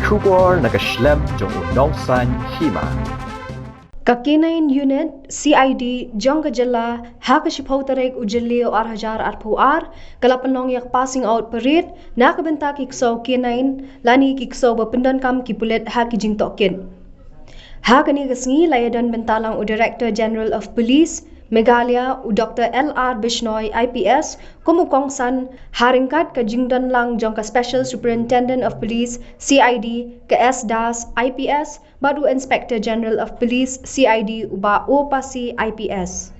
Shubor nagaslem jong unongsan Hima. Kakinain unit CID Jongka Jilla Hakashipautarek Ujilio Arhajar Arpuar Kalapanong yak passing out parit nakabenta Ksew kinain lani Ksew bapindan kam ki Pulit haki Jingtohkit. Hakani gasngi layadan bentalang u Director General of Police Meghalaya u Dr. LR Bishnoi IPS kumukongsan haringkat ka jingdan lang jongka Special Superintendent of Police CID ke S Das IPS badu Inspector General of Police CID uba Opasi IPS.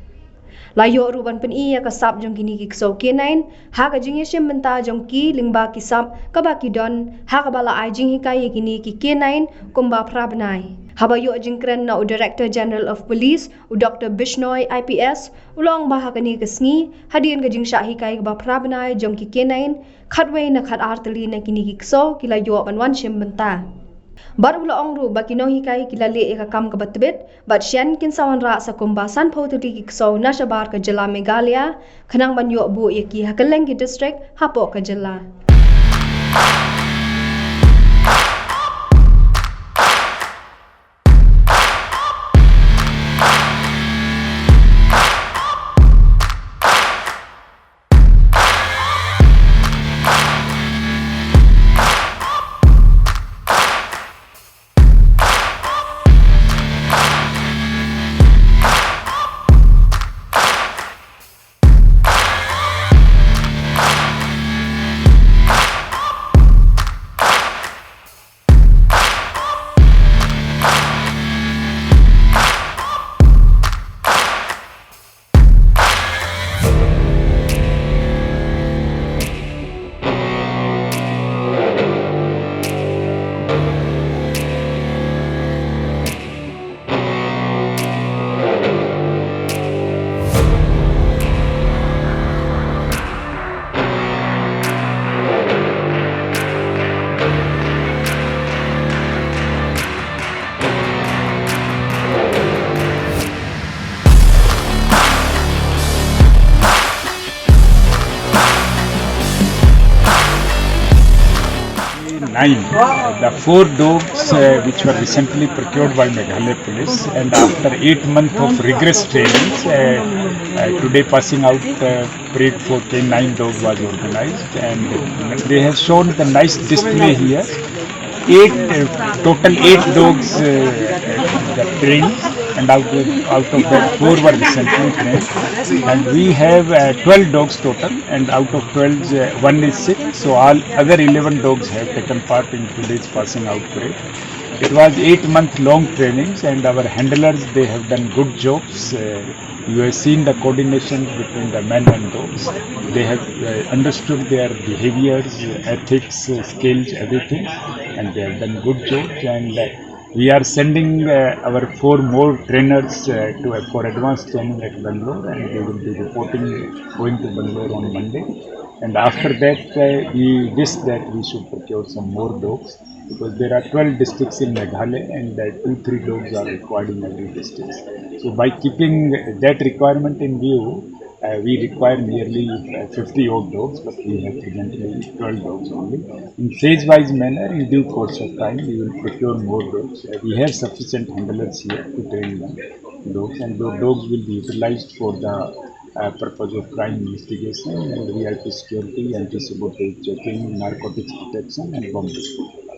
Layo ruban peniya kasap jong kini Ksew kinain ha ka jingisim benta jong ki lingba kisap kabaki don ha ka bala ay jing Hikai kini ki kinain kumba prabnai. Habayo jingkren na u Director General of Police u Dr. Bishnoi IPS ulong baha kani kasngi hadian ka jing Shah Hikai ba prabnai jong ki kinain khatway na khat artali na kini Ksew kilayo banwan sim benta. Bar ulaong ru bakino Hikai kilali ekakam kabatbit bat syan kinsa Wanrah sa kumbasan pautudi Ksew na Nabar ka jila Meghalaya kanang banyo bu yaki Hakaleng ki district hapo ka jila. The 4 dogs which were recently procured by Meghalaya Police, and after 8 months of rigorous training, today passing out parade for K9 dog was organized, and they have shown the nice display here. Total 8 dogs trained, and out of that 4 were recently trained, and we have 12 dogs total, and out of 12 1 is sick, so all other 11 dogs have taken part in today's passing out parade. It was 8-month long trainings, and our handlers, they have done good jobs. You have seen the coordination between the men and dogs. They have understood their behaviors, ethics, skills, everything, and they have done good jobs. And we are sending our 4 more trainers for advanced training at Bangalore, and they will be going to Bangalore on Monday. And after that, we wish that we should procure some more dogs, because there are 12 districts in Meghalaya, and 2-3 dogs are required in every district. So by keeping that requirement in view, we require nearly 50 odd dogs, but we have presently 12 dogs only. In phase-wise manner, in due course of time, we will procure more dogs. We have sufficient handlers here to train them dogs, and those dogs will be utilized for the purpose of crime investigation, VIP security, anti-sabotage checking, narcotics protection, and bomb disposal.